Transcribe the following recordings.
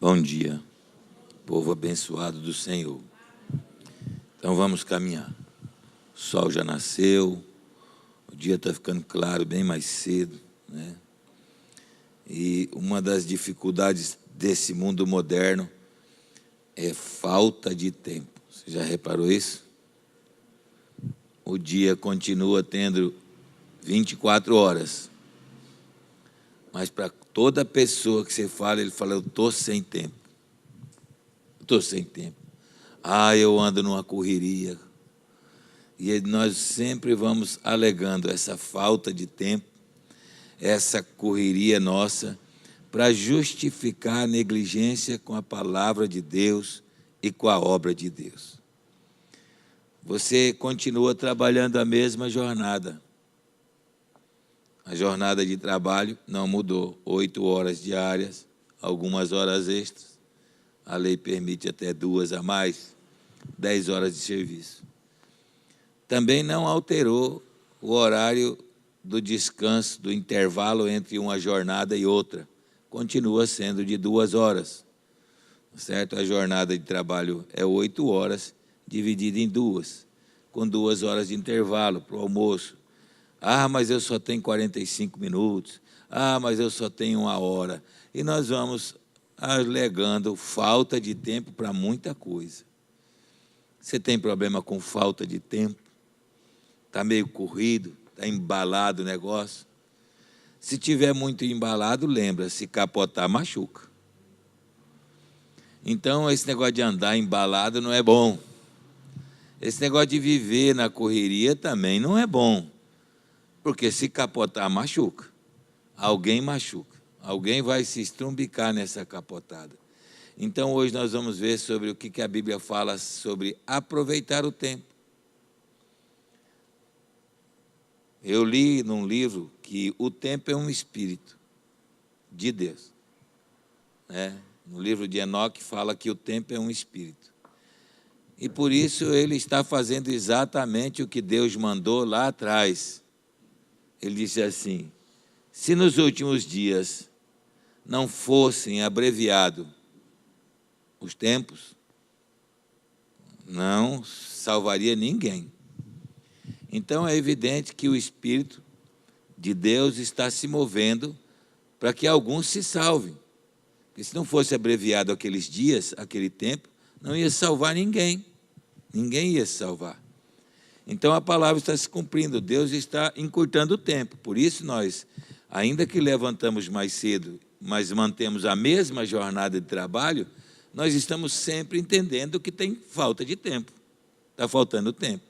Bom dia, povo abençoado do Senhor. Então vamos caminhar. O sol já nasceu, o dia está ficando claro bem mais cedo, né? E uma das dificuldades desse mundo moderno é falta de tempo. Você já reparou isso? O dia continua tendo 24 horas. Mas para toda pessoa que você fala, ele fala, eu estou sem tempo. Estou sem tempo. Eu ando numa correria. E nós sempre vamos alegando essa falta de tempo, essa correria nossa, para justificar a negligência com a palavra de Deus e com a obra de Deus. Você continua trabalhando a mesma jornada. A jornada de trabalho não mudou, 8 horas diárias, algumas horas extras. A lei permite até 2 a mais, 10 horas de serviço. Também não alterou o horário do descanso, do intervalo entre uma jornada e outra. Continua sendo de 2 horas, certo? A jornada de trabalho é 8 horas, dividida em 2, com 2 horas de intervalo para o almoço. Mas eu só tenho 45 minutos. Mas eu só tenho 1 hora. E nós vamos alegando falta de tempo para muita coisa. Você tem problema com falta de tempo? Está meio corrido? Está embalado o negócio? Se tiver muito embalado, lembra, se capotar, machuca. Então, esse negócio de andar embalado não é bom. Esse negócio de viver na correria também não é bom. Porque se capotar, machuca. Alguém machuca. Alguém vai se estrumbicar nessa capotada. Então, hoje nós vamos ver sobre o que a Bíblia fala sobre aproveitar o tempo. Eu li num livro que o tempo é um espírito de Deus. No livro de Enoque fala que o tempo é um espírito. E por isso ele está fazendo exatamente o que Deus mandou lá atrás. Ele disse assim, se nos últimos dias não fossem abreviados os tempos, não salvaria ninguém. Então é evidente que o Espírito de Deus está se movendo para que alguns se salvem. Porque se não fosse abreviado aqueles dias, aquele tempo, não ia salvar ninguém. Ninguém ia se salvar. Então a palavra está se cumprindo, Deus está encurtando o tempo. Por isso nós, ainda que levantamos mais cedo, mas mantemos a mesma jornada de trabalho, nós estamos sempre entendendo que tem falta de tempo. Está faltando tempo.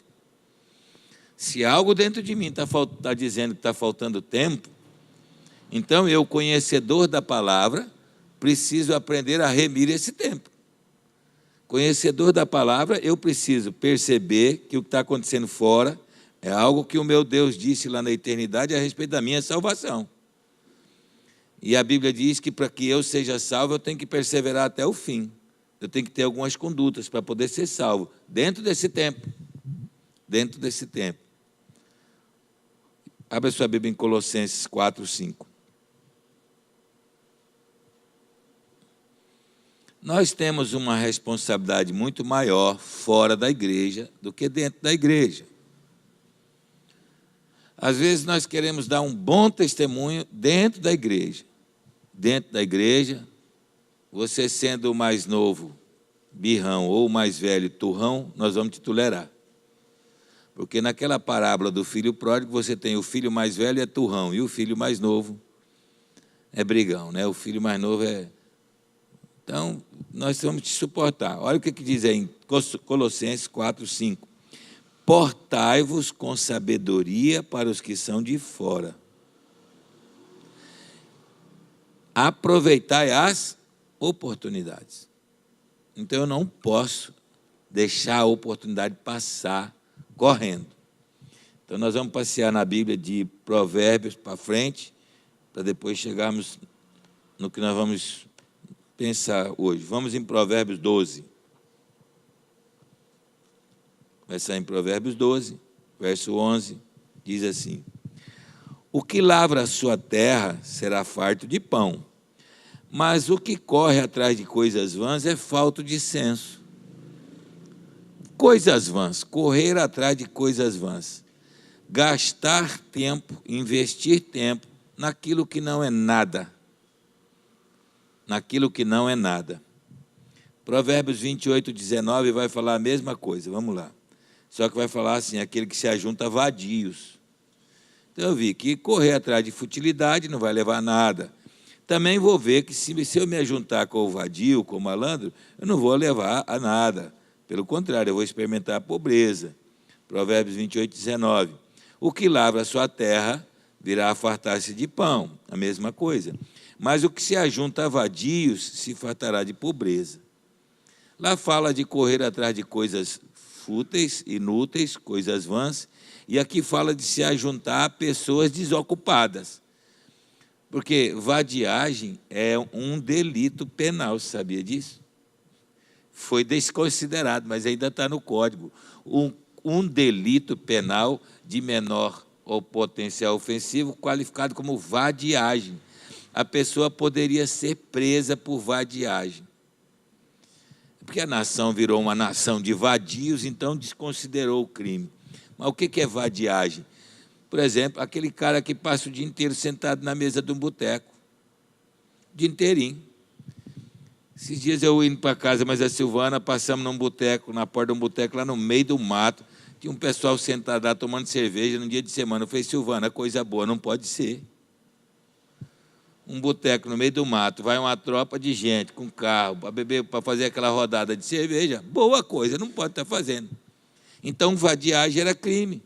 Se algo dentro de mim está dizendo que está faltando tempo, então eu, conhecedor da palavra, preciso aprender a remir esse tempo. Conhecedor da palavra, eu preciso perceber que o que está acontecendo fora é algo que o meu Deus disse lá na eternidade a respeito da minha salvação. E a Bíblia diz que para que eu seja salvo, eu tenho que perseverar até o fim. Eu tenho que ter algumas condutas para poder ser salvo, dentro desse tempo. Dentro desse tempo. Abra sua Bíblia em Colossenses 4, 5. Nós temos uma responsabilidade muito maior fora da igreja do que dentro da igreja. Às vezes nós queremos dar um bom testemunho dentro da igreja. Dentro da igreja, você sendo o mais novo, birrão, ou o mais velho, turrão, nós vamos te tolerar. Porque naquela parábola do filho pródigo, você tem o filho mais velho é turrão, e o filho mais novo é brigão, né? O filho mais novo é... Então, nós vamos te suportar. Olha o que diz aí em Colossenses 4, 5. Portai-vos com sabedoria para os que são de fora. Aproveitai as oportunidades. Então, eu não posso deixar a oportunidade passar correndo. Então, nós vamos passear na Bíblia de Provérbios para frente, para depois chegarmos no que nós vamos pensar hoje. Vamos em Provérbios 12. Vai sair em Provérbios 12, verso 11, diz assim: o que lavra a sua terra será farto de pão, Mas o que corre atrás de coisas vãs é falta de senso. Coisas vãs, correr atrás de coisas vãs. Gastar tempo, investir tempo naquilo que não é nada. Naquilo que não é nada. Provérbios 28, 19 vai falar a mesma coisa, vamos lá. Só que vai falar assim, aquele que se ajunta a vadios. Então eu vi que correr atrás de futilidade não vai levar a nada. Também vou ver que se eu me ajuntar com o vadio, com o malandro, eu não vou levar a nada. Pelo contrário, eu vou experimentar a pobreza. Provérbios 28, 19. O que lavra a sua terra virá a fartar-se de pão, a mesma coisa. Mas o que se ajunta a vadios se fartará de pobreza. Lá fala de correr atrás de coisas fúteis, inúteis, coisas vãs, e aqui fala de se ajuntar a pessoas desocupadas. Porque vadiagem é um delito penal, sabia disso? Foi desconsiderado, mas ainda está no Código. Um delito penal de menor ou potencial ofensivo, qualificado como vadiagem. A pessoa poderia ser presa por vadiagem. Porque a nação virou uma nação de vadios, então desconsiderou o crime. Mas o que é vadiagem? Por exemplo, aquele cara que passa o dia inteiro sentado na mesa de um boteco. O dia inteirinho. Esses dias eu indo para casa, mas a Silvana, passamos num boteco, na porta de um boteco, lá no meio do mato. Tinha um pessoal sentado lá tomando cerveja num dia de semana. Eu falei, Silvana, coisa boa, não pode ser. Um boteco no meio do mato, vai uma tropa de gente com carro para beber, para fazer aquela rodada de cerveja, boa coisa, não pode estar fazendo. Então, vadiagem era crime.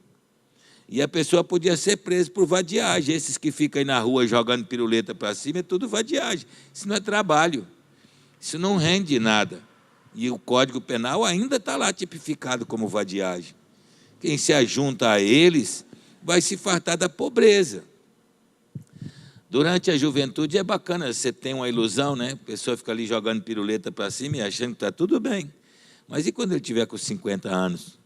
E a pessoa podia ser presa por vadiagem. Esses que ficam aí na rua jogando piruleta para cima, é tudo vadiagem. Isso não é trabalho. Isso não rende nada. E o Código Penal ainda está lá tipificado como vadiagem. Quem se ajunta a eles vai se fartar da pobreza. Durante a juventude é bacana, você tem uma ilusão, né? A pessoa fica ali jogando piruleta para cima e achando que está tudo bem. Mas e quando ele tiver com 50 anos?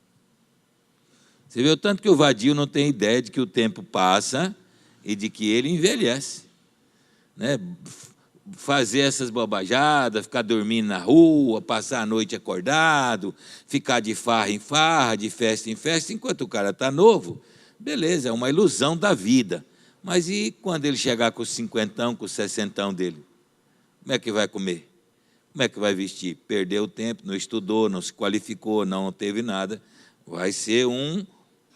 Você vê o tanto que o vadio não tem ideia de que o tempo passa e de que ele envelhece. Né? Fazer essas bobajadas, ficar dormindo na rua, passar a noite acordado, ficar de farra em farra, de festa em festa, enquanto o cara está novo, beleza, é uma ilusão da vida. Mas e quando ele chegar com os 50, com os 60 dele? Como é que vai comer? Como é que vai vestir? Perdeu o tempo, não estudou, não se qualificou, não teve nada. Vai ser um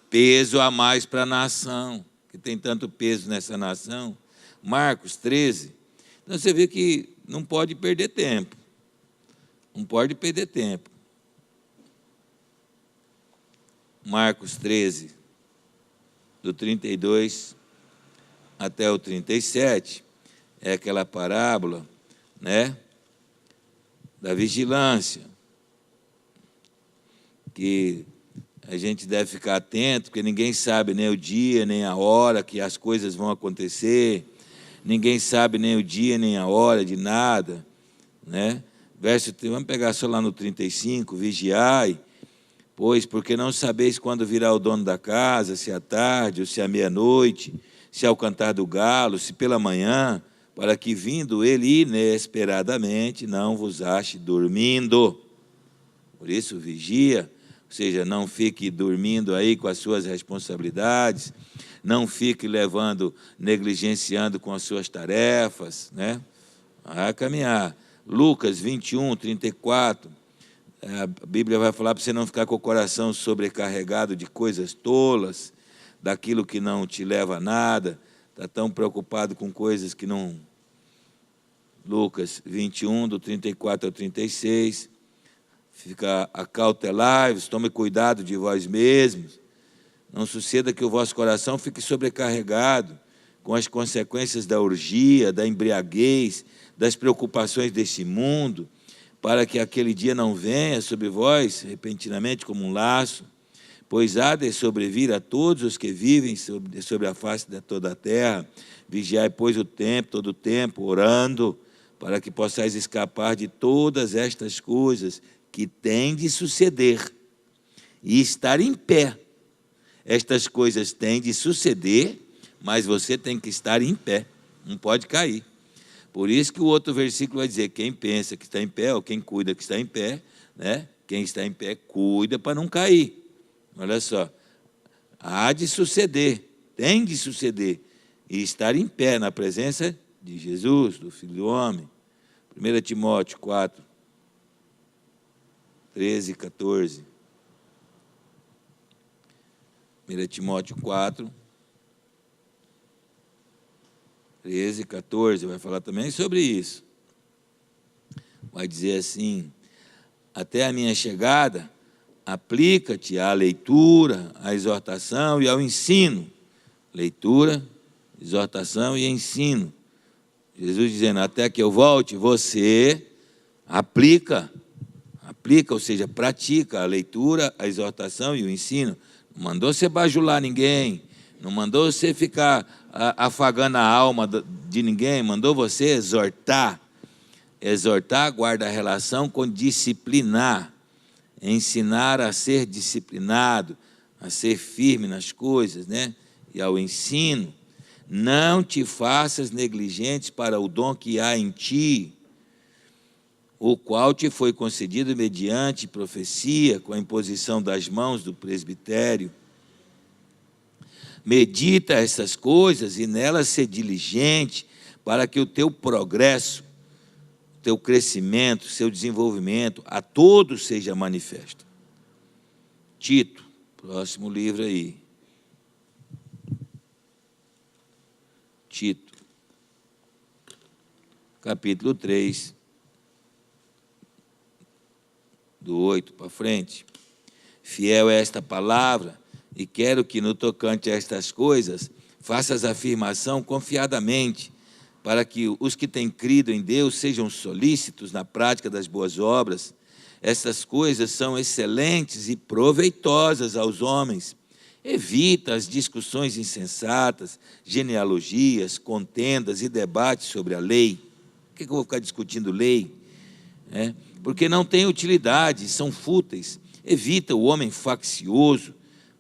peso a mais para a nação, que tem tanto peso nessa nação. Marcos 13. Então, você vê que não pode perder tempo. Não pode perder tempo. Marcos 13, do 32 até o 37, é aquela parábola, né, da vigilância, que a gente deve ficar atento, porque ninguém sabe nem o dia, nem a hora que as coisas vão acontecer, ninguém sabe nem o dia, nem a hora de nada, né? Vamos pegar só lá no 35, vigiai, pois, porque não sabeis quando virá o dono da casa, se à tarde ou se à meia-noite, se ao cantar do galo, se pela manhã, para que vindo ele inesperadamente não vos ache dormindo. Por isso, vigia, ou seja, não fique dormindo aí com as suas responsabilidades, não fique negligenciando com as suas tarefas, né? Vai caminhar. Lucas 21, 34, a Bíblia vai falar para você não ficar com o coração sobrecarregado de coisas tolas, daquilo que não te leva a nada, está tão preocupado com coisas que não... Lucas 21, do 34 ao 36, fica acautelai-vos, tome cuidado de vós mesmos, não suceda que o vosso coração fique sobrecarregado com as consequências da orgia, da embriaguez, das preocupações desse mundo, para que aquele dia não venha sobre vós repentinamente como um laço, pois há de sobrevir a todos os que vivem sobre a face de toda a terra. Vigiai, pois, todo o tempo, orando, para que possais escapar de todas estas coisas que têm de suceder e estar em pé. Estas coisas têm de suceder, mas você tem que estar em pé, não pode cair. Por isso que o outro versículo vai dizer, quem pensa que está em pé, ou quem cuida que está em pé, né? Quem está em pé, cuida para não cair. Olha só, há de suceder, tem de suceder, e estar em pé na presença de Jesus, do Filho do Homem. 1 Timóteo 4, 13 e 14. 1 Timóteo 4, 13 e 14, vai falar também sobre isso. Vai dizer assim, até a minha chegada, aplica-te à leitura, à exortação e ao ensino. Leitura, exortação e ensino. Jesus dizendo, até que eu volte, você aplica, ou seja, pratica a leitura, a exortação e o ensino. Não mandou você bajular ninguém, não mandou você ficar afagando a alma de ninguém, mandou você exortar. Exortar guarda a relação com disciplinar, ensinar a ser disciplinado, a ser firme nas coisas, né? E ao ensino. Não te faças negligentes para o dom que há em ti, o qual te foi concedido mediante profecia, com a imposição das mãos do presbitério. Medita essas coisas e nelas ser diligente, para que o teu progresso, o teu crescimento, o seu desenvolvimento, a todos seja manifesto. Tito, próximo livro aí. Tito, capítulo 3, do 8 para frente. Fiel é esta palavra, e quero que no tocante a estas coisas, faças afirmação confiadamente, para que os que têm crido em Deus sejam solícitos na prática das boas obras. Estas coisas são excelentes e proveitosas aos homens. Evita as discussões insensatas, genealogias, contendas e debates sobre a lei. Por que eu vou ficar discutindo lei? Porque não tem utilidade, são fúteis. Evita o homem faccioso,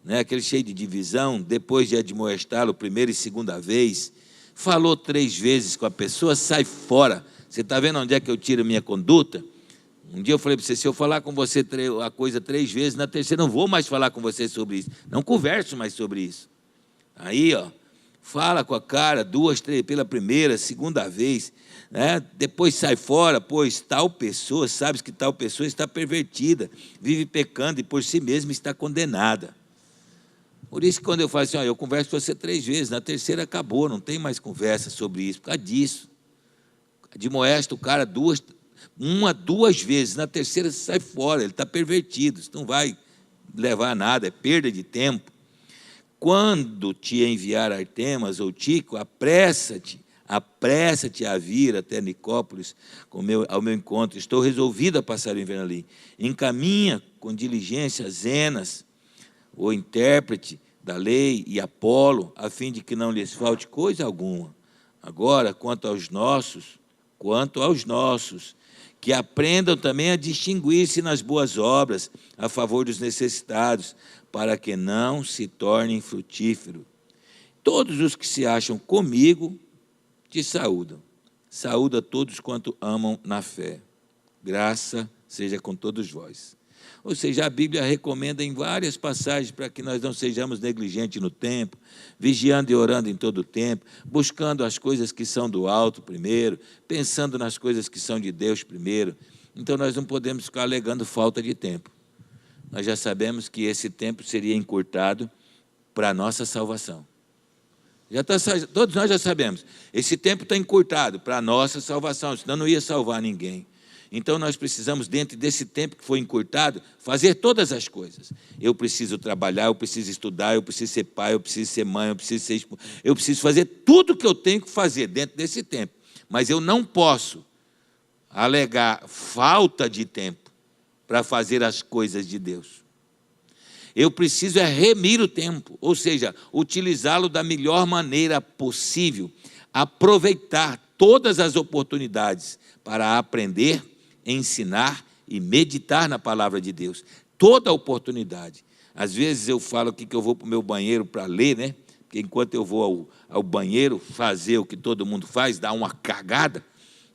aquele cheio de divisão, depois de admoestá-lo primeira e segunda vez, falou 3 vezes com a pessoa, sai fora. Você está vendo onde é que eu tiro a minha conduta? Um dia eu falei para você, se eu falar com você a coisa 3 vezes, na terceira não vou mais falar com você sobre isso. Não converso mais sobre isso. Aí, fala com a cara 2, 3, pela primeira, segunda vez, depois sai fora, pois tal pessoa, sabes que tal pessoa está pervertida, vive pecando e por si mesma está condenada. Por isso que quando eu falo assim, eu converso com você 3 vezes, na terceira acabou, não tem mais conversa sobre isso, por causa disso. Admoesta o cara 2 vezes, na terceira você sai fora, ele está pervertido, isso não vai levar a nada, é perda de tempo. Quando te enviar Artemas ou Tico, apressa-te a vir até Nicópolis ao meu encontro, estou resolvido a passar o inverno ali. Encaminha com diligência Zenas, o intérprete da lei, e Apolo, a fim de que não lhes falte coisa alguma. Agora, quanto aos nossos, que aprendam também a distinguir-se nas boas obras, a favor dos necessitados, para que não se tornem frutíferos. Todos os que se acham comigo te saúdam. Saúda todos quanto amam na fé. Graça seja com todos vós. Ou seja, a Bíblia recomenda em várias passagens para que nós não sejamos negligentes no tempo, vigiando e orando em todo o tempo, buscando as coisas que são do alto primeiro, pensando nas coisas que são de Deus primeiro. Então, nós não podemos ficar alegando falta de tempo. Nós já sabemos que esse tempo seria encurtado para a nossa salvação. Todos nós já sabemos, esse tempo está encurtado para a nossa salvação, senão não ia salvar ninguém. Então, nós precisamos, dentro desse tempo que foi encurtado, fazer todas as coisas. Eu preciso trabalhar, eu preciso estudar, eu preciso ser pai, eu preciso ser mãe, eu preciso fazer tudo o que eu tenho que fazer dentro desse tempo. Mas eu não posso alegar falta de tempo para fazer as coisas de Deus. Eu preciso remir o tempo, ou seja, utilizá-lo da melhor maneira possível, aproveitar todas as oportunidades para aprender, ensinar e meditar na palavra de Deus. Toda oportunidade. Às vezes eu falo aqui que eu vou para o meu banheiro para ler, porque enquanto eu vou ao banheiro fazer o que todo mundo faz, dar uma cagada,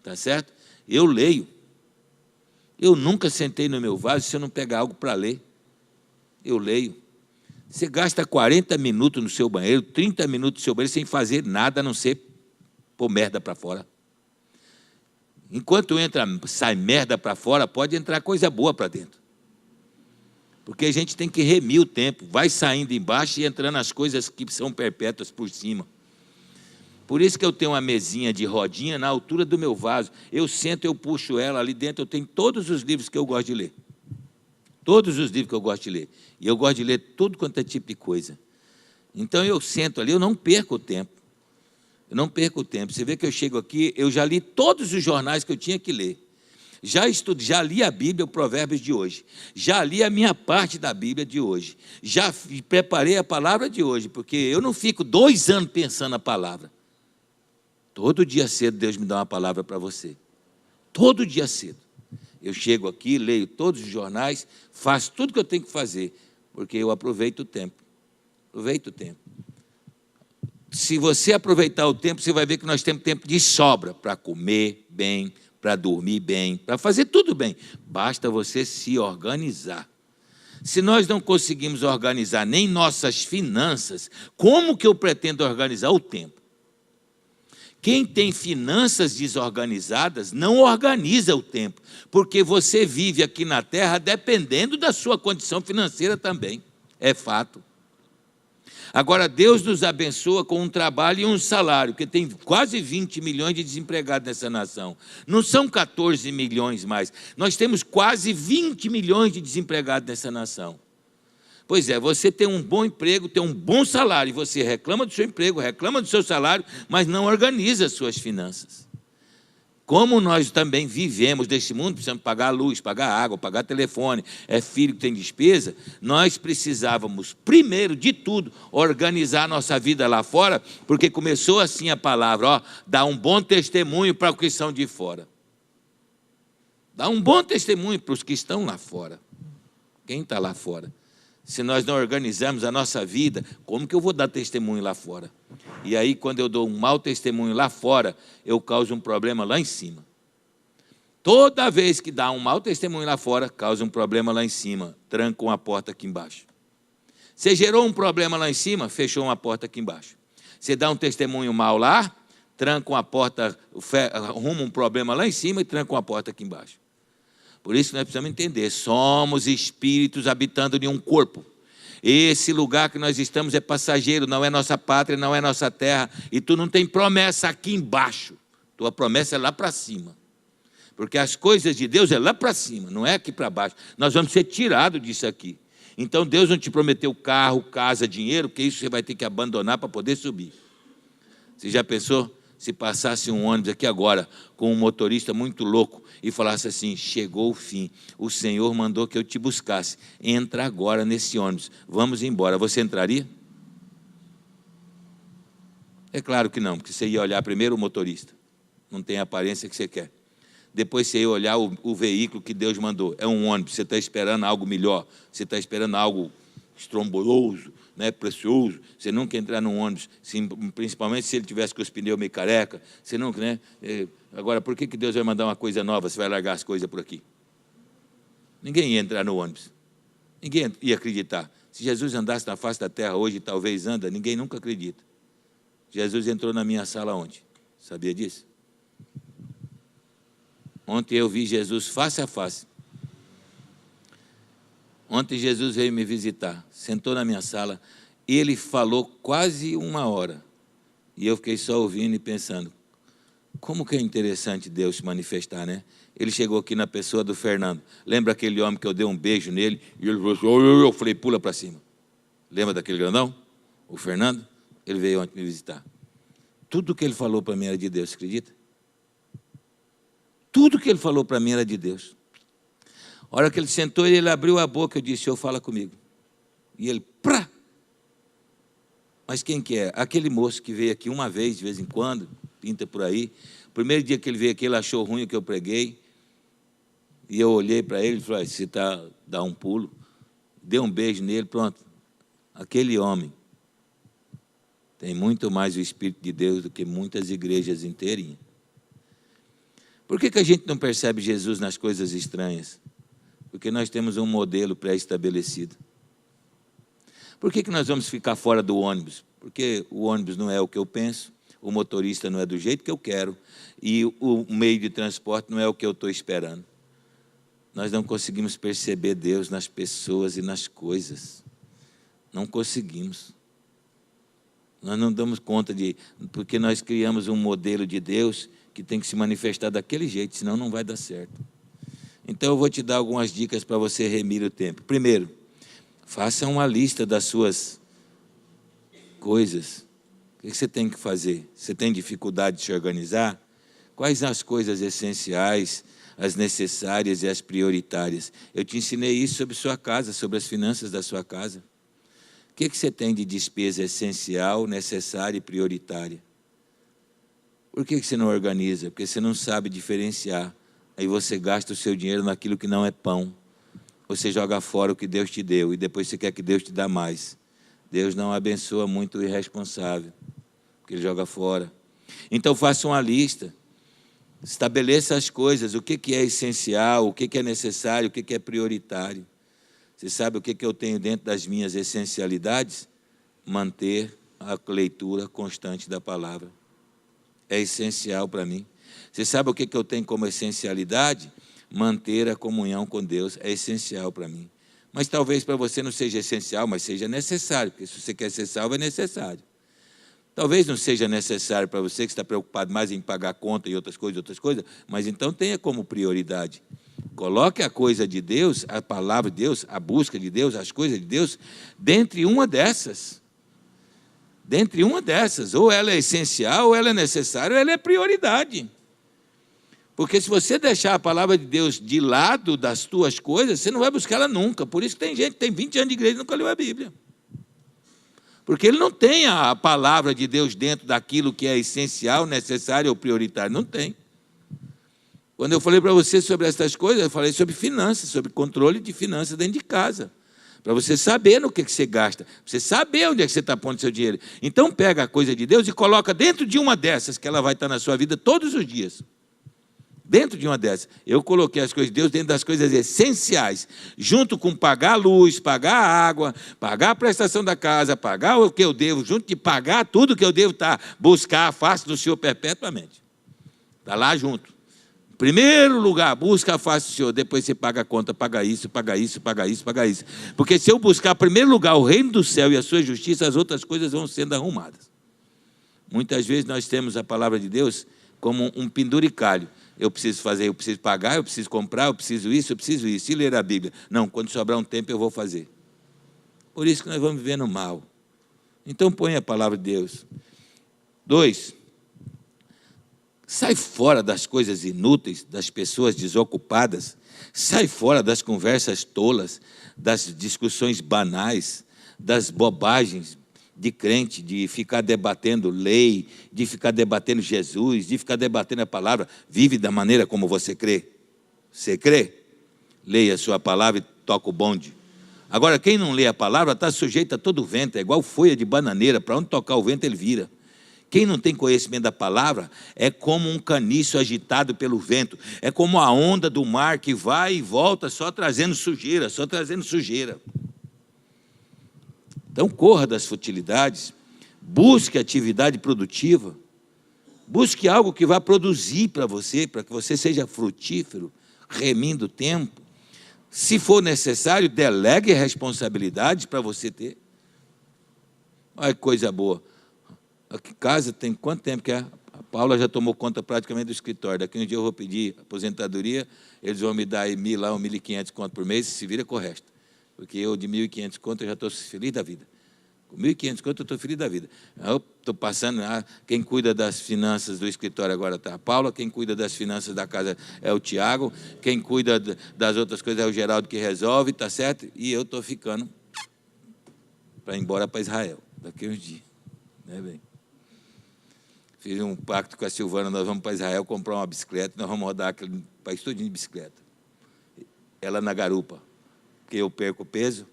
tá certo? Eu leio. Eu nunca sentei no meu vaso se eu não pegar algo para ler. Eu leio. Você gasta 40 minutos no seu banheiro, 30 minutos no seu banheiro, sem fazer nada, a não ser pôr merda para fora. Enquanto sai merda para fora, pode entrar coisa boa para dentro. Porque a gente tem que remir o tempo. Vai saindo embaixo e entrando as coisas que são perpétuas por cima. Por isso que eu tenho uma mesinha de rodinha na altura do meu vaso. Eu sento, eu puxo ela, ali dentro eu tenho todos os livros que eu gosto de ler. Todos os livros que eu gosto de ler. E eu gosto de ler tudo quanto é tipo de coisa. Então eu sento ali, eu não perco o tempo. Eu não perco o tempo. Você vê que eu chego aqui, eu já li todos os jornais que eu tinha que ler. Já li a Bíblia, o Provérbios de hoje. Já li a minha parte da Bíblia de hoje. Já preparei a palavra de hoje, porque eu não fico 2 anos pensando na palavra. Todo dia cedo Deus me dá uma palavra para você. Todo dia cedo. Eu chego aqui, leio todos os jornais, faço tudo que eu tenho que fazer, porque eu aproveito o tempo. Aproveito o tempo. Se você aproveitar o tempo, você vai ver que nós temos tempo de sobra para comer bem, para dormir bem, para fazer tudo bem. Basta você se organizar. Se nós não conseguimos organizar nem nossas finanças, como que eu pretendo organizar o tempo? Quem tem finanças desorganizadas não organiza o tempo, porque você vive aqui na terra dependendo da sua condição financeira também, é fato. Agora, Deus nos abençoa com um trabalho e um salário, porque tem quase 20 milhões de desempregados nessa nação. Não são 14 milhões mais, nós temos quase 20 milhões de desempregados nessa nação. Pois é, você tem um bom emprego, tem um bom salário, e você reclama do seu emprego, reclama do seu salário, mas não organiza as suas finanças. Como nós também vivemos deste mundo, precisamos pagar a luz, pagar a água, pagar telefone, é filho que tem despesa, nós precisávamos, primeiro de tudo, organizar a nossa vida lá fora, porque começou assim a palavra, ó, dá um bom testemunho para os que são de fora. Dá um bom testemunho para os que estão lá fora. Quem está lá fora? Se nós não organizarmos a nossa vida, como que eu vou dar testemunho lá fora? E aí, quando eu dou um mau testemunho lá fora, eu causo um problema lá em cima. Toda vez que dá um mau testemunho lá fora, causa um problema lá em cima. Trancam a porta aqui embaixo. Você gerou um problema lá em cima, fechou uma porta aqui embaixo. Você dá um testemunho mau lá, trancam a porta, arruma um problema lá em cima e trancam a porta aqui embaixo. Por isso nós precisamos entender, somos espíritos habitando em um corpo. Esse lugar que nós estamos é passageiro, não é nossa pátria, não é nossa terra. E tu não tem promessa aqui embaixo. Tua promessa é lá para cima. Porque as coisas de Deus é lá para cima, não é aqui para baixo. Nós vamos ser tirados disso aqui. Então Deus não te prometeu carro, casa, dinheiro, porque isso você vai ter que abandonar para poder subir. Você já pensou? Se passasse um ônibus aqui agora, com um motorista muito louco, e falasse assim, chegou o fim, o Senhor mandou que eu te buscasse, entra agora nesse ônibus, vamos embora, você entraria? É claro que não, porque você ia olhar primeiro o motorista, não tem a aparência que você quer. Depois você ia olhar o veículo que Deus mandou, é um ônibus, você está esperando algo melhor, você está esperando algo estromboloso, né, precioso, você nunca entrar num ônibus, principalmente se ele tivesse com os pneus meio careca, você nunca, né? Agora, por que Deus vai mandar uma coisa nova, você vai largar as coisas por aqui? Ninguém ia entrar no ônibus, ninguém ia acreditar. Se Jesus andasse na face da terra hoje, talvez anda, ninguém nunca acredita. Jesus entrou na minha sala ontem, sabia disso? Ontem eu vi Jesus face a face. Ontem Jesus veio me visitar, sentou na minha sala, e ele falou quase 1 hora. E eu fiquei só ouvindo e pensando, como que é interessante Deus se manifestar, né? Ele chegou aqui na pessoa do Fernando. Lembra aquele homem que eu dei um beijo nele? E ele falou assim, eu falei, pula para cima. Lembra daquele grandão? O Fernando? Ele veio ontem me visitar. Tudo que ele falou para mim era de Deus, acredita? Tudo que ele falou para mim era de Deus. A hora que ele sentou, ele abriu a boca, eu disse, Senhor, fala comigo. E ele, prá! Mas quem que é? Aquele moço que veio aqui uma vez, de vez em quando, pinta por aí. O primeiro dia que ele veio aqui, ele achou ruim o que eu preguei. E eu olhei para ele e falei, você dá um pulo. Dei um beijo nele, pronto. Aquele homem tem muito mais o Espírito de Deus do que muitas igrejas inteirinhas. Por que a gente não percebe Jesus nas coisas estranhas? Porque nós temos um modelo pré-estabelecido. Por que nós vamos ficar fora do ônibus? Porque o ônibus não é o que eu penso, o motorista não é do jeito que eu quero, e o meio de transporte não é o que eu estou esperando. Nós não conseguimos perceber Deus nas pessoas e nas coisas. Não conseguimos. Nós não damos conta porque nós criamos um modelo de Deus que tem que se manifestar daquele jeito, senão não vai dar certo. Então eu vou te dar algumas dicas para você remir o tempo. Primeiro, faça uma lista das suas coisas. O que você tem que fazer? Você tem dificuldade de se organizar? Quais as coisas essenciais, as necessárias e as prioritárias? Eu te ensinei isso sobre sua casa, sobre as finanças da sua casa. O que você tem de despesa essencial, necessária e prioritária? Por que você não organiza? Porque você não sabe diferenciar. Aí você gasta o seu dinheiro naquilo que não é pão. Você joga fora o que Deus te deu e depois você quer que Deus te dê mais. Deus não abençoa muito o irresponsável, porque Ele joga fora. Então faça uma lista. Estabeleça as coisas, o que é essencial, o que é necessário, o que é prioritário. Você sabe o que eu tenho dentro das minhas essencialidades? Manter a leitura constante da palavra. É essencial para mim. Você sabe o que eu tenho como essencialidade? Manter a comunhão com Deus é essencial para mim. Mas talvez para você não seja essencial, mas seja necessário, porque se você quer ser salvo, é necessário. Talvez não seja necessário para você, que está preocupado mais em pagar conta e outras coisas, mas então tenha como prioridade. Coloque a coisa de Deus, a palavra de Deus, a busca de Deus, as coisas de Deus, dentre uma dessas. Dentre uma dessas, ou ela é essencial, ou ela é necessária, ou ela é prioridade. Porque se você deixar a palavra de Deus de lado das tuas coisas, você não vai buscar ela nunca. Por isso que tem gente que tem 20 anos de igreja e nunca leu a Bíblia. Porque ele não tem a palavra de Deus dentro daquilo que é essencial, necessário ou prioritário. Não tem. Quando eu falei para você sobre essas coisas, eu falei sobre finanças, sobre controle de finanças dentro de casa. Para você saber no que você gasta, para você saber onde é que você está pondo seu dinheiro. Então pega a coisa de Deus e coloca dentro de uma dessas, que ela vai estar na sua vida todos os dias. Dentro de uma dessas. Eu coloquei as coisas de Deus dentro das coisas essenciais, junto com pagar a luz, pagar a água, pagar a prestação da casa, pagar o que eu devo, junto de pagar tudo que eu devo buscar a face do Senhor perpetuamente. Está lá junto. Primeiro lugar, busca a face do Senhor, depois você paga a conta, paga isso, paga isso, paga isso, paga isso. Porque se eu buscar, em primeiro lugar, o reino do céu e a sua justiça, as outras coisas vão sendo arrumadas. Muitas vezes nós temos a palavra de Deus como um penduricalho. Eu preciso fazer, eu preciso pagar, eu preciso comprar, eu preciso isso, e ler a Bíblia. Não, quando sobrar um tempo eu vou fazer. Por isso que nós vamos vivendo mal. Então põe a palavra de Deus. 2, sai fora das coisas inúteis, das pessoas desocupadas, sai fora das conversas tolas, das discussões banais, das bobagens de crente, de ficar debatendo lei, de ficar debatendo Jesus, de ficar debatendo a palavra. Vive da maneira como você crê. Você crê? Leia a sua palavra e toca o bonde. Agora, quem não lê a palavra está sujeito a todo o vento, é igual folha de bananeira, para onde tocar o vento ele vira. Quem não tem conhecimento da palavra é como um caniço agitado pelo vento, é como a onda do mar que vai e volta só trazendo sujeira, só trazendo sujeira. Então corra das futilidades, busque atividade produtiva, busque algo que vá produzir para que você seja frutífero, remindo o tempo. Se for necessário, delegue responsabilidades para você ter. Olha que coisa boa. Aqui em casa tem quanto tempo que é? A Paula já tomou conta praticamente do escritório. Daqui um dia eu vou pedir aposentadoria, eles vão me dar aí 1.000 ou 1.500 conto por mês, se vira com o resto. Porque eu de 1.500 conto eu já estou feliz da vida. Com 1.500 conto eu estou feliz da vida. Eu estou passando, quem cuida das finanças do escritório agora está a Paula, quem cuida das finanças da casa é o Tiago, quem cuida das outras coisas é o Geraldo que resolve, está certo? E eu estou ficando para ir embora para Israel, daqui uns dias. Né, bem? Fiz um pacto com a Silvana, nós vamos para Israel comprar uma bicicleta, nós vamos rodar aquele país todinho de bicicleta. Ela na garupa, porque eu perco peso,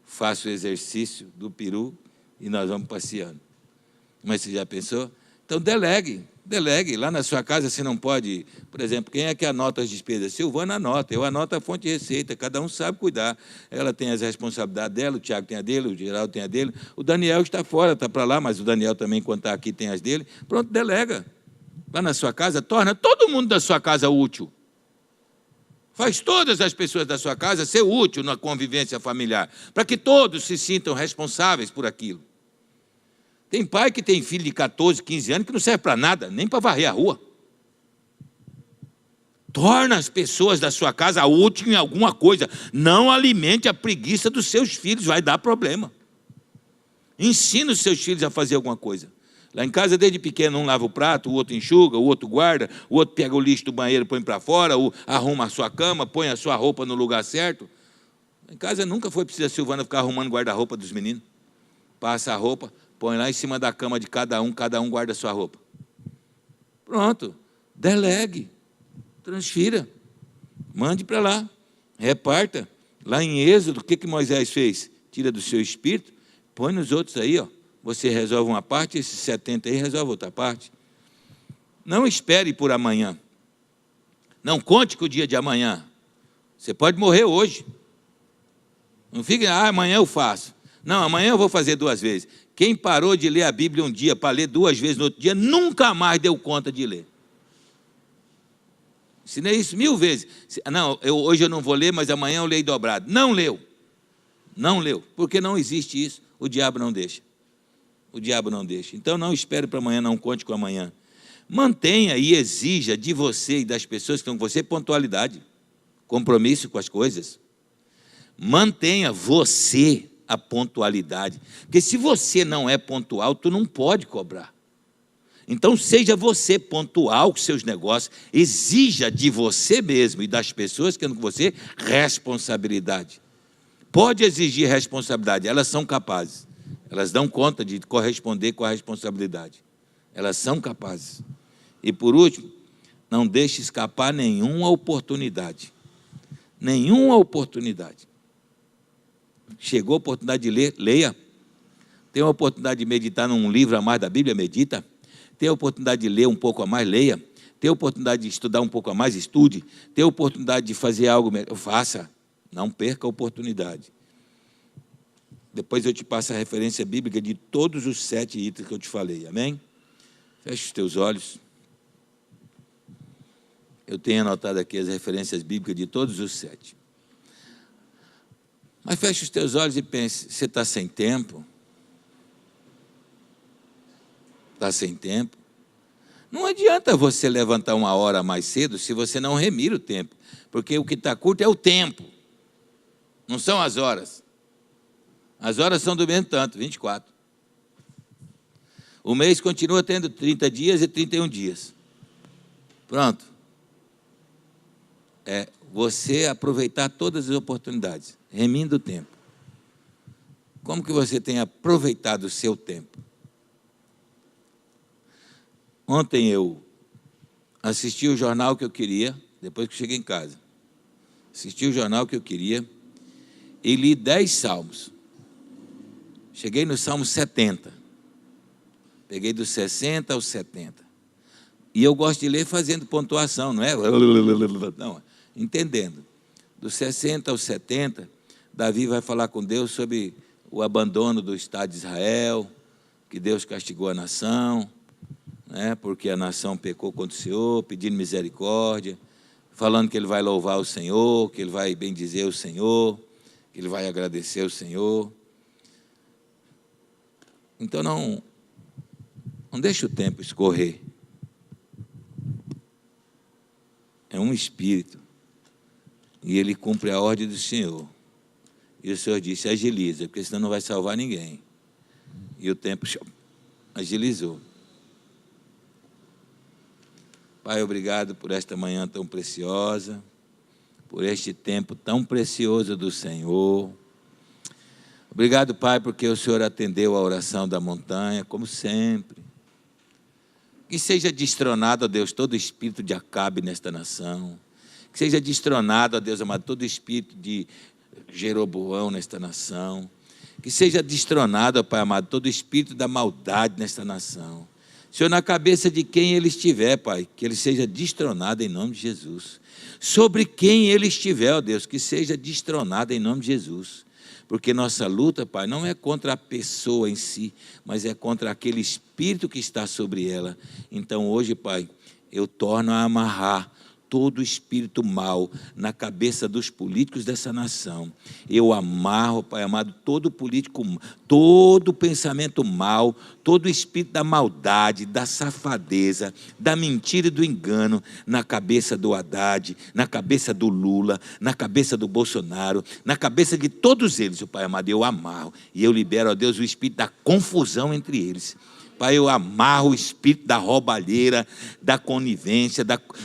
faço o exercício do peru e nós vamos passeando. Mas você já pensou? Então delegue, Delegue. Lá na sua casa você não pode, por exemplo, quem é que anota as despesas? Silvana anota, eu anoto a fonte de receita, cada um sabe cuidar. Ela tem as responsabilidades dela, o Tiago tem a dele, o Geraldo tem a dele, o Daniel está fora, está para lá, mas o Daniel também, quando está aqui, tem as dele. Pronto, delega. Lá na sua casa, torna todo mundo da sua casa útil. Faz todas as pessoas da sua casa ser útil na convivência familiar, para que todos se sintam responsáveis por aquilo. Tem pai que tem filho de 14, 15 anos que não serve para nada, nem para varrer a rua. Torna as pessoas da sua casa úteis em alguma coisa. Não alimente a preguiça dos seus filhos, vai dar problema. Ensina os seus filhos a fazer alguma coisa. Lá em casa, desde pequeno, um lava o prato, o outro enxuga, o outro guarda, o outro pega o lixo do banheiro e põe para fora, arruma a sua cama, põe a sua roupa no lugar certo. Em casa nunca foi preciso a Silvana ficar arrumando guarda-roupa dos meninos. Passa a roupa, põe lá em cima da cama de cada um guarda a sua roupa. Pronto, delegue, transfira, mande para lá, reparta. Lá em Êxodo, o que Moisés fez? Tira do seu espírito, põe nos outros aí, ó. Você resolve uma parte, esses 70 aí resolve outra parte. Não espere por amanhã. Não conte com o dia de amanhã. Você pode morrer hoje. Não fique, amanhã eu faço. Não, amanhã eu vou fazer 2 vezes. Quem parou de ler a Bíblia um dia para ler 2 vezes no outro dia, nunca mais deu conta de ler. Ensinei isso 1000 vezes. Não, hoje eu não vou ler, mas amanhã eu leio dobrado. Não leu. Não leu. Porque não existe isso. O diabo não deixa. O diabo não deixa. Então não espere para amanhã, não conte com amanhã. Mantenha e exija de você e das pessoas que estão com você pontualidade, compromisso com as coisas. Mantenha você a pontualidade. Porque se você não é pontual, tu não pode cobrar. Então seja você pontual com seus negócios, exija de você mesmo e das pessoas que estão com você responsabilidade. Pode exigir responsabilidade, elas são capazes. Elas dão conta de corresponder com a responsabilidade. Elas são capazes. E, por último, não deixe escapar nenhuma oportunidade. Nenhuma oportunidade. Chegou a oportunidade de ler, leia. Tem a oportunidade de meditar num livro a mais da Bíblia, medita. Tem a oportunidade de ler um pouco a mais, leia. Tem a oportunidade de estudar um pouco a mais, estude. Tem a oportunidade de fazer algo melhor, faça. Não perca a oportunidade. Depois eu te passo a referência bíblica de todos os 7 itens que eu te falei, amém? Feche os teus olhos. Eu tenho anotado aqui as referências bíblicas de todos os 7. Mas feche os teus olhos e pense, você está sem tempo? Está sem tempo? Não adianta você levantar 1 hora mais cedo se você não remira o tempo, porque o que está curto é o tempo, não são as horas. As horas são do mesmo tanto, 24. O mês continua tendo 30 dias e 31 dias. Pronto. É você aproveitar todas as oportunidades, remindo o tempo. Como que você tem aproveitado o seu tempo? Ontem eu assisti o jornal que eu queria, depois que cheguei em casa. Assisti o jornal que eu queria e li 10 salmos. Cheguei no Salmo 70. Peguei dos 60 aos 70. E eu gosto de ler fazendo pontuação, não é? Não, entendendo. Dos 60 aos 70, Davi vai falar com Deus sobre o abandono do Estado de Israel, que Deus castigou a nação, né? Porque a nação pecou contra o Senhor, pedindo misericórdia, falando que ele vai louvar o Senhor, que ele vai bendizer o Senhor, que ele vai agradecer o Senhor. Então, não deixe o tempo escorrer. É um espírito. E ele cumpre a ordem do Senhor. E o Senhor disse, agiliza, porque senão não vai salvar ninguém. E o tempo agilizou. Pai, obrigado por esta manhã tão preciosa, por este tempo tão precioso do Senhor. Obrigado, Pai, porque o Senhor atendeu a oração da montanha, como sempre. Que seja destronado, ó Deus, todo espírito de Acabe nesta nação. Que seja destronado, ó Deus amado, todo espírito de Jeroboão nesta nação. Que seja destronado, ó Pai amado, todo espírito da maldade nesta nação. Senhor, na cabeça de quem ele estiver, Pai, que ele seja destronado em nome de Jesus. Sobre quem ele estiver, ó Deus, que seja destronado em nome de Jesus. Porque nossa luta, Pai, não é contra a pessoa em si, mas é contra aquele espírito que está sobre ela. Então hoje, Pai, eu torno a amarrar todo espírito mau na cabeça dos políticos dessa nação. Eu amarro, Pai amado, todo político, todo pensamento mau, todo espírito da maldade, da safadeza, da mentira e do engano na cabeça do Haddad, na cabeça do Lula, na cabeça do Bolsonaro, na cabeça de todos eles, Pai amado, eu amarro e eu libero, ó Deus, o espírito da confusão entre eles. Pai, eu amarro o espírito da roubalheira, da conivência,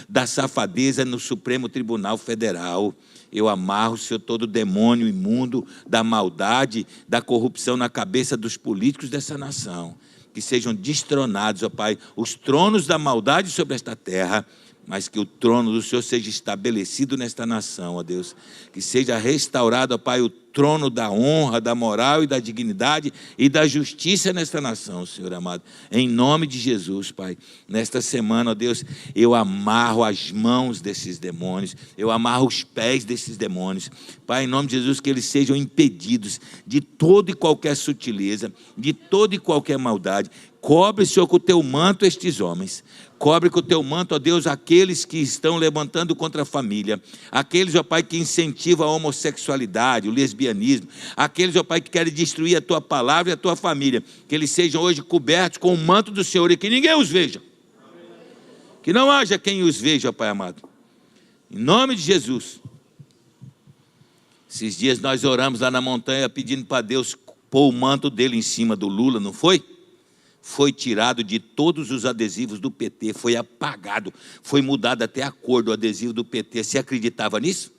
da safadeza no Supremo Tribunal Federal. Eu amarro, Senhor, todo demônio imundo da maldade, da corrupção na cabeça dos políticos dessa nação. Que sejam destronados, ó Pai, os tronos da maldade sobre esta terra, mas que o trono do Senhor seja estabelecido nesta nação, ó Deus. Que seja restaurado, ó Pai, o trono da honra, da moral e da dignidade e da justiça nesta nação, Senhor amado. Em nome de Jesus, Pai. Nesta semana, ó Deus, eu amarro as mãos desses demônios, eu amarro os pés desses demônios. Pai, em nome de Jesus, que eles sejam impedidos de toda e qualquer sutileza, de toda e qualquer maldade. Cobre, Senhor, com o teu manto estes homens. Cobre com o teu manto, ó Deus, aqueles que estão levantando contra a família. Aqueles, ó Pai, que incentivam a homossexualidade, o lesbianismo. Aqueles, ó Pai, que querem destruir a tua palavra e a tua família. Que eles sejam hoje cobertos com o manto do Senhor e que ninguém os veja. Que não haja quem os veja, ó Pai amado. Em nome de Jesus. Esses dias nós oramos lá na montanha pedindo para Deus pôr o manto dele em cima do Lula, não foi? Foi tirado de todos os adesivos do PT, foi apagado, foi mudado até a cor do adesivo do PT. Você acreditava nisso?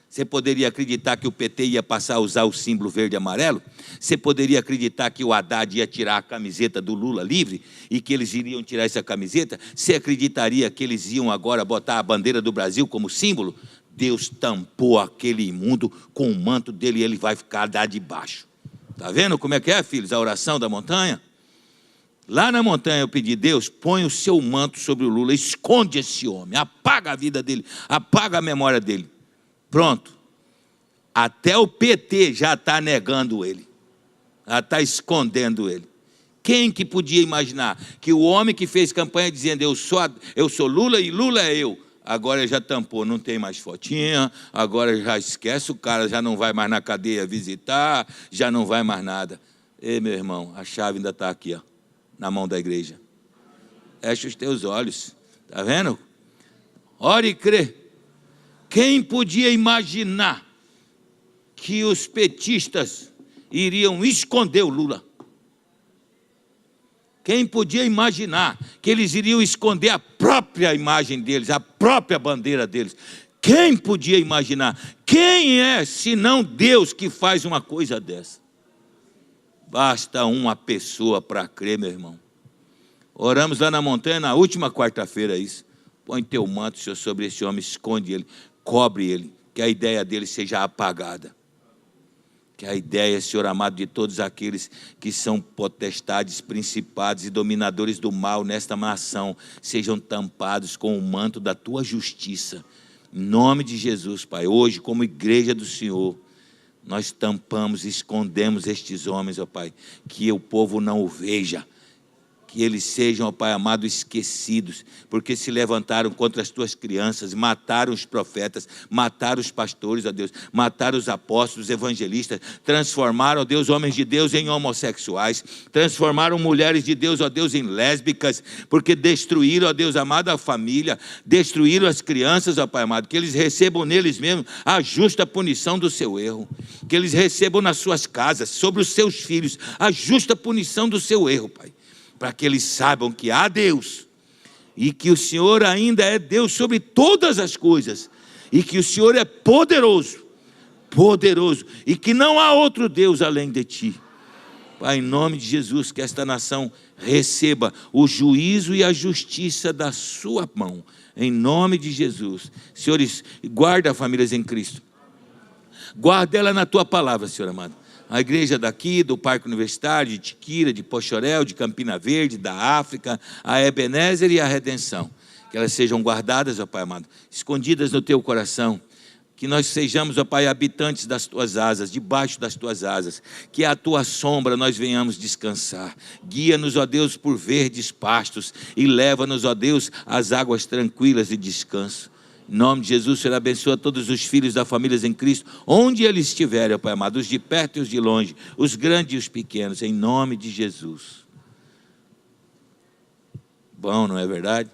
Você poderia acreditar que o PT ia passar a usar o símbolo verde e amarelo? Você poderia acreditar que o Haddad ia tirar a camiseta do Lula livre e que eles iriam tirar essa camiseta? Você acreditaria que eles iam agora botar a bandeira do Brasil como símbolo? Deus tampou aquele imundo com o manto dele e ele vai ficar lá debaixo. Está vendo como é que é, filhos, a oração da montanha? Lá na montanha eu pedi, Deus, põe o seu manto sobre o Lula, esconde esse homem, apaga a vida dele, apaga a memória dele. Pronto. Até o PT já está negando ele, já está escondendo ele. Quem que podia imaginar que o homem que fez campanha dizendo eu sou Lula e Lula é eu, agora já tampou, não tem mais fotinha, agora já esquece o cara, já não vai mais na cadeia visitar, já não vai mais nada. Ei, meu irmão, a chave ainda está aqui, ó, na mão da igreja. Fecha os teus olhos, está vendo? Ore e crê. Quem podia imaginar que os petistas iriam esconder o Lula? Quem podia imaginar que eles iriam esconder a própria imagem deles, a própria bandeira deles? Quem podia imaginar? Quem é, senão Deus, que faz uma coisa dessa? Basta uma pessoa para crer, meu irmão. Oramos lá na montanha, na última quarta-feira, isso. Põe teu manto, Senhor, sobre esse homem, esconde ele, cobre ele, que a ideia dele seja apagada. Que a ideia, Senhor amado, de todos aqueles que são potestades, principados e dominadores do mal nesta nação, sejam tampados com o manto da tua justiça. Em nome de Jesus, Pai, hoje, como igreja do Senhor, nós tampamos, escondemos estes homens, ó Pai, que o povo não o veja, que eles sejam, ó Pai amado, esquecidos, porque se levantaram contra as tuas crianças, mataram os profetas, mataram os pastores, ó Deus, mataram os apóstolos, os evangelistas, transformaram, ó Deus, homens de Deus em homossexuais, transformaram mulheres de Deus, ó Deus, em lésbicas, porque destruíram, ó Deus amado, a família, destruíram as crianças, ó Pai amado, que eles recebam neles mesmos a justa punição do seu erro, que eles recebam nas suas casas, sobre os seus filhos, a justa punição do seu erro, Pai, para que eles saibam que há Deus, e que o Senhor ainda é Deus sobre todas as coisas, e que o Senhor é poderoso, poderoso, e que não há outro Deus além de Ti. Pai, em nome de Jesus, que esta nação receba o juízo e a justiça da sua mão, em nome de Jesus. Senhores, guarda famílias em Cristo, guarda ela na Tua palavra, Senhor amado. A igreja daqui, do Parque Universitário, de Tiquira, de Pochorel, de Campina Verde, da África, a Ebenezer e a Redenção. Que elas sejam guardadas, ó Pai amado, escondidas no teu coração. Que nós sejamos, ó Pai, habitantes das tuas asas, debaixo das tuas asas. Que à tua sombra nós venhamos descansar. Guia-nos, ó Deus, por verdes pastos e leva-nos, ó Deus, às águas tranquilas de descanso. Em nome de Jesus, Senhor, abençoa todos os filhos da família em Cristo, onde eles estiverem, ó Pai amado, os de perto e os de longe, os grandes e os pequenos, em nome de Jesus. Bom, não é verdade?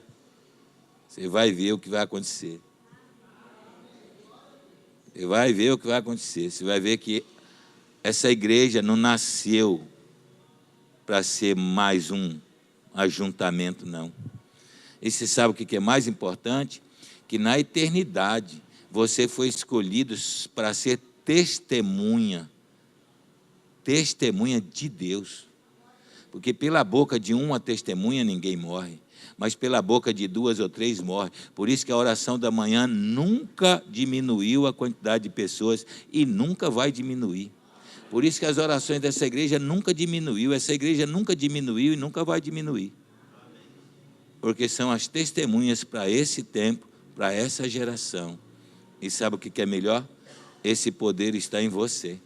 Você vai ver o que vai acontecer. Você vai ver o que vai acontecer. Você vai ver que essa igreja não nasceu para ser mais um ajuntamento, não. E você sabe o que é mais importante? Que na eternidade você foi escolhido para ser testemunha de Deus. Porque pela boca de uma testemunha ninguém morre, mas pela boca de 2 ou 3 morre. Por isso que a oração da manhã nunca diminuiu a quantidade de pessoas e nunca vai diminuir. Por isso que as orações dessa igreja nunca diminuiu, essa igreja nunca diminuiu e nunca vai diminuir. Porque são as testemunhas para esse tempo, para essa geração. E sabe o que é melhor? Esse poder está em você.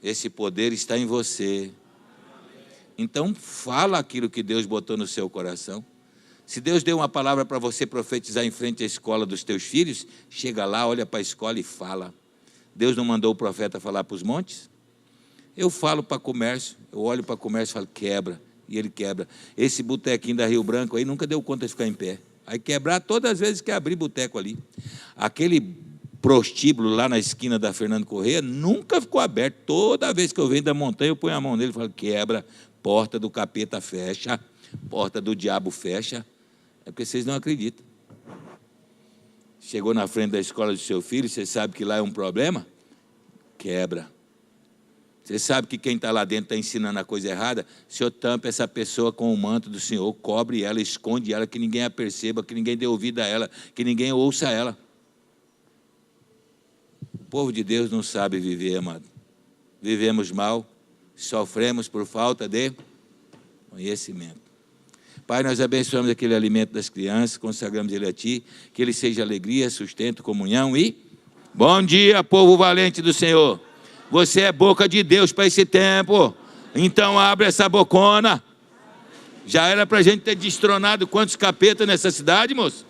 Esse poder está em você. Então fala aquilo que Deus botou no seu coração. Se Deus deu uma palavra para você profetizar em frente à escola dos teus filhos, chega lá, olha para a escola e fala. Deus não mandou o profeta falar para os montes? Eu falo para comércio, eu olho para comércio e falo, quebra, e ele quebra. Esse botequinho da Rio Branco aí nunca deu conta de ficar em pé. Aí quebrar todas as vezes que abrir boteco ali. Aquele prostíbulo lá na esquina da Fernando Corrêa nunca ficou aberto. Toda vez que eu venho da montanha, eu ponho a mão nele e falo, quebra, porta do capeta fecha, porta do diabo fecha. É porque vocês não acreditam. Chegou na frente da escola do seu filho, você sabe que lá é um problema? Quebra. Você sabe que quem está lá dentro está ensinando a coisa errada? O Senhor tampa essa pessoa com o manto do Senhor, cobre ela, esconde ela, que ninguém a perceba, que ninguém dê ouvido a ela, que ninguém ouça ela. O povo de Deus não sabe viver, amado. Vivemos mal, sofremos por falta de conhecimento. Pai, nós abençoamos aquele alimento das crianças, consagramos ele a Ti, que ele seja alegria, sustento, comunhão e... Bom dia, povo valente do Senhor. Você é boca de Deus para esse tempo. Então abre essa bocona. Já era para a gente ter destronado quantos capetas nessa cidade, moço?